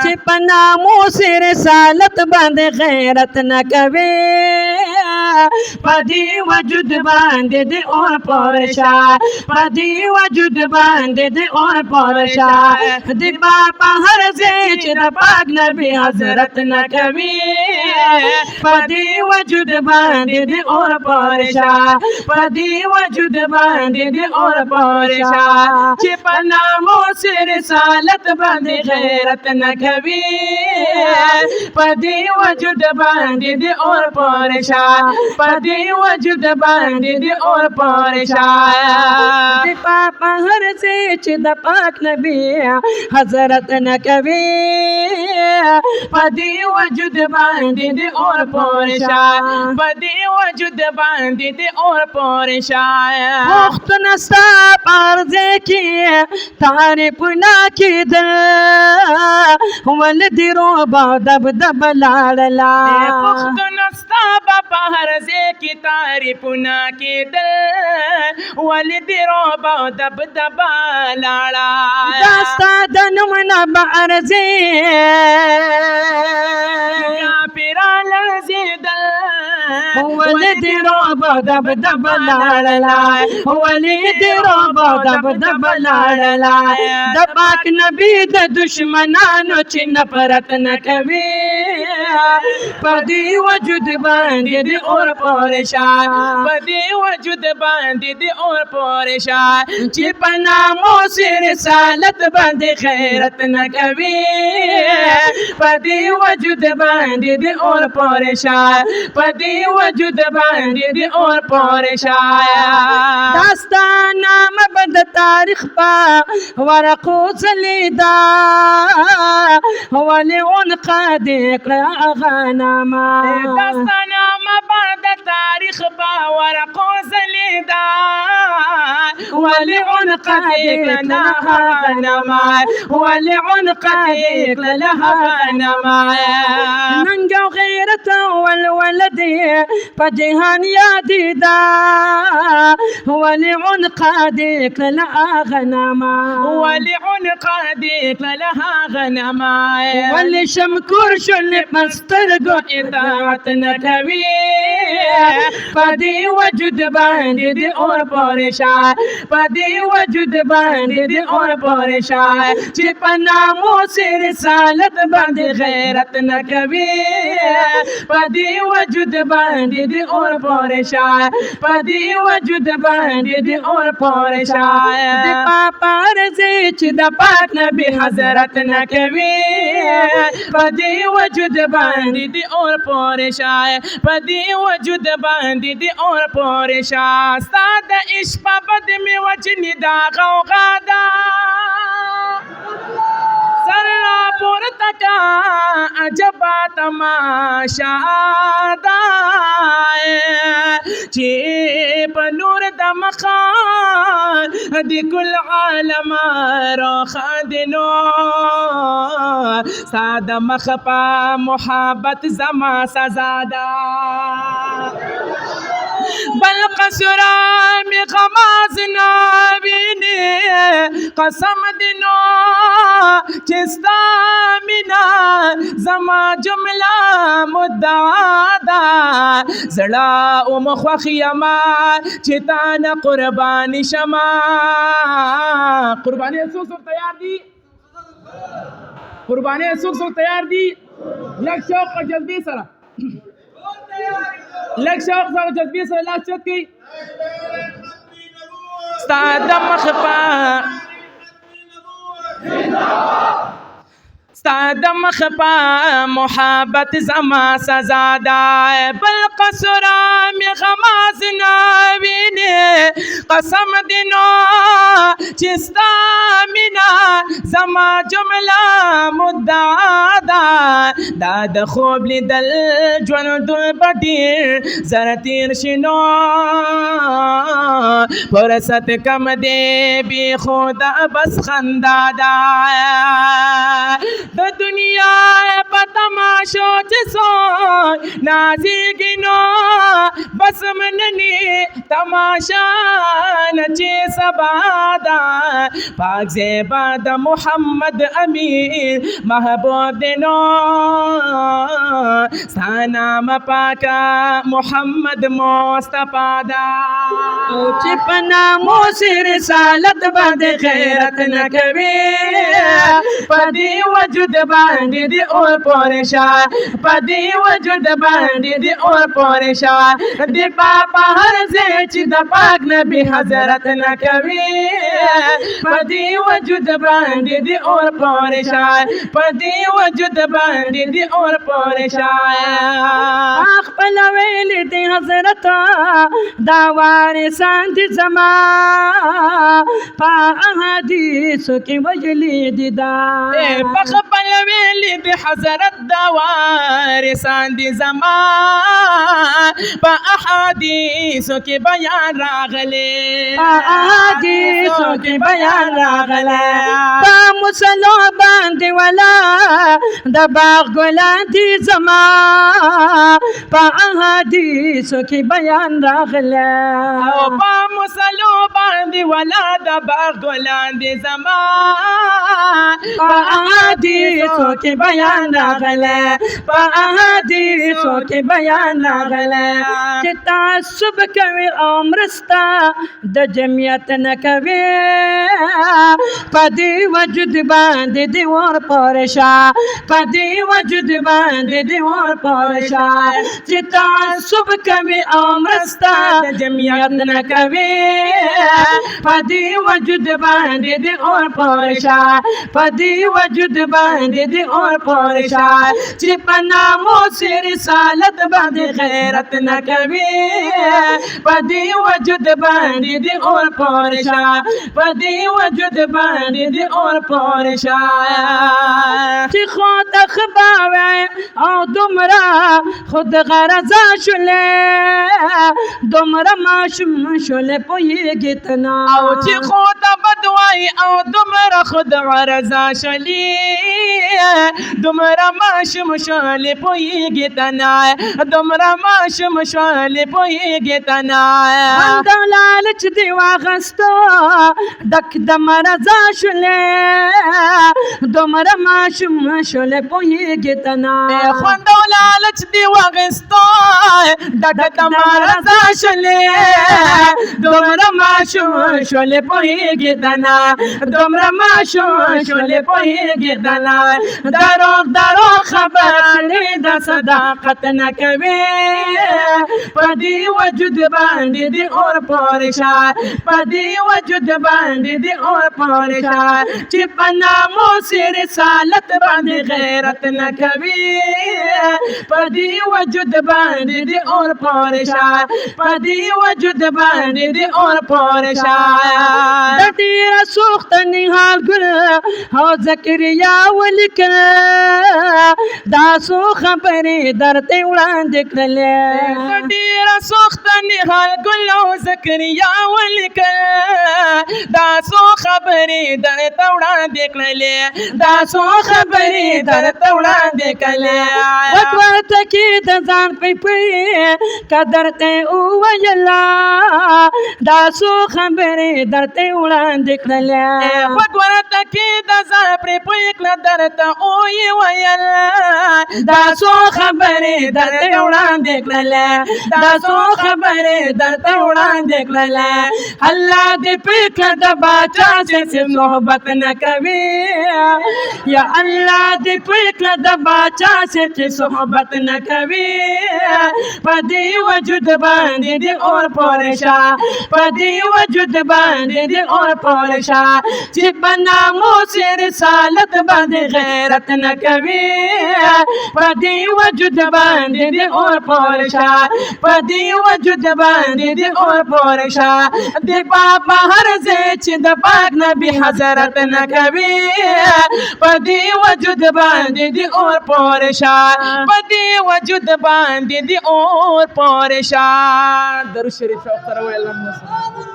چې په ناموس رسالت باندې غیرت نه کوي پدی وجود باندې د اور پرشا پدی وجود باندې د اور پرشا د بابا هر ځای چې د پاک نبی حضرت نه کوي پدی وجود باندې د اور پرشا پدی وجود باندې د اور پرشا چې په ناموس رسالت باندې غیرت نه کوي پدی وجود باندې د اور پرشا پدی وجود باندې د اور پرشا د پاپا هر څه چې د پاک نبی حضرت نه کوي پدی وجود باندې د اور پرشا پدی وجود باندې د اور پرشا وختونه ستا پرځه کې تعریف نه کېدل ولې دې روبا دب دب لاړلا وختونه ستا په هر ځای کې تعریفونه کېدل ولې دې روبا دب دب لاړه دا ستا د نوم نه به ارزي کافران لړزېدل ولې دې روبا دب دب لاړلا ولې دې روبا دب دب لاړلا د پاک نبی د دشمنانو چې نفرت نه کوي پدی وجود باندې د اور پرشا پدی وجود باندې د اور پرشا چې په ناموس رسالت باندې خیرت نه کوي پدی وجود باندې د اور پرشا پدی وجود باندې د اور پرشا داستان نام بد تاریخ پا ورقو زلیدا ولی اون قدیق غنما داستان نام بد تاریخ پا ورقو زلیدا ولی اون قدیق غنما ولی اون قدیق غنما ننگو غیرت والولدی پا جهان یادی دا ولی اون قدیق غنما ولی اون قدیق غنما ولی شمکور شل مسترگو اطاعت نکوی پدی وجود باندې د اور پرشا پدی وجود باندې د اور پرشا چې په ناموس رسالت باندې غیرت نه کوي پدی وجود باندې د اور پرشا پدی وجود باندې د اور پرشا د پاپا رضی چې د پاک نبی حضرت نه کوي پدی وجود باندې د اور پرشا پدی وجود باندې د اور پرشا ستا د عشق په بد می وجنی دا غوغا دا سر را پورته کا عجبا تماشا دا چې په نور د مخان د کل عالم راخاندنو ساده مخ په محبت زما سزا ده بل قصرام غماز نابینی قسم دینو چستا مینا زما جمله مدعا دا زړه او مخوخی ما چتان قربانی شما قربانی سوک سوک تیار دی قربانی سوک سوک تیار دی لگ شوق اور جذبی سرا لگ شوق سره جذبی سره لاس چت کی ستا د مخ په ستا د مخ په محبت زما سزا ده بل قصره می غماز نه ویني قسم دینو چې ستا مینا زما جمله مدعا ده دا د خوب لیدل ژوند به ډېر زره تېر شي نو فرصت کم دی بې خوده بس خندا ده د دنیا په تماشو چې څوک نازېږي نو بس منني تماشا نچي سبادا پاک زیبا د محمد امین محبوب دینو سانام پاکا محمد مصطفی دا چې په نامو سي رسالت باندې غیرت نه کوي په دې وجود باندې دې اور پورشا په دې وجود باندې دې اور پورشا دې بابا هر ځای چې د پاک نبی حضرت نه کوي په دې وجود باندې دې اور پورشا په دې وجود باندې دې اور پورشا خپل ویل دې حضرت دا وارثان دي زما په احادیثو کې وجلی دي دا په خپل ویل دې حضرت دا وارثان دي زما په احادیثو کې بیان راغلي په احادیثو کې بیان راغلی په مسلو باندې ولا د باغ ګلان دي زما په احادیثو کې بیان راغلی او په مسلو باندې ولا د باغ ګلان دي زما په احادیثو کې بیان راغلی په احادیثو کې بیان راغلی چې تعصب کوي او مرسته د جمعیت نه کوي په دې وجود باندې دې ور پورشا په دې وجود باندې دې ور پورشا چې تعصب کوي او مرسته د جمعیت نه کوي په دې وجود باندې دې اور پورشا په دې وجود باندې دې اور پورشا چې په نامو سي رسالت باندې غیرت نه کوي په دې وجود باندې دې اور پورشا په دې وجود باندې دې اور پورشا چې خود خباوي او دومره خود غرضا شولې دومره ماشوم شولې پوهېږي تنا او چې خود بدوای او دومره خود غرضا شولې دومره ماشوم شولې پوهېږي تنا دومره ماشوم شولې پوهېږي تنا دا لالچ دی واغستو ډک د مرضا شولې دومره ماشوم شولې پوهېږي تنا خوند او لالچ دی واغستو ډک د مرضا شولې دومره ماشوم شولې پوهېږي تنا دومره ماشوم شولې پوهېږي تنا دروغ خبرې د صداقت نه کوي په دې وجود باندې دې اور پورشا په دې وجود باندې دې اور پورشا چې په نامو سي رسالت باندې غیرت نه کوي په دې وجود باندې دې اور پورشا په دې وجود باندې دې اور پورشا د ډېره سوخته نهال ګل او زکریا ولیکل دا څو خبرې درته وړاندې کړلې ډېره سوخته نهال ګل او زکریا ولیکل دا څو خبرې درته وړاندې کړلې دا څو خبرې درته وړاندې کړلې ورته کې د ځان پی قدر ته وویلا دا څو خبرې درته وړاندې کړلې ورته کې د ځان پی درته وویل دا څو خبرې درته وړاندې کړلې دا څو خبرې درته وړاندې کړلې الله دې پکړه د باچا سره محبت نه کوي یا الله دې پکړه د باچا سره صحبت نه کوي په دې وجود باندې دې اور پورشا په دې وجود باندې دې اور پورشا چې په نامو سي رسالت باندې غیرت نه کوي په دې وجود باندې دې اور پورشا په دې وجود باندې دې اور پورشا دې بابا هر ځای چې د پاک نبی حضرت نه کوي په دې وجود باندې دې اور پورشا په دې وجود باندې دې اور پورشا درود شریف سره ویل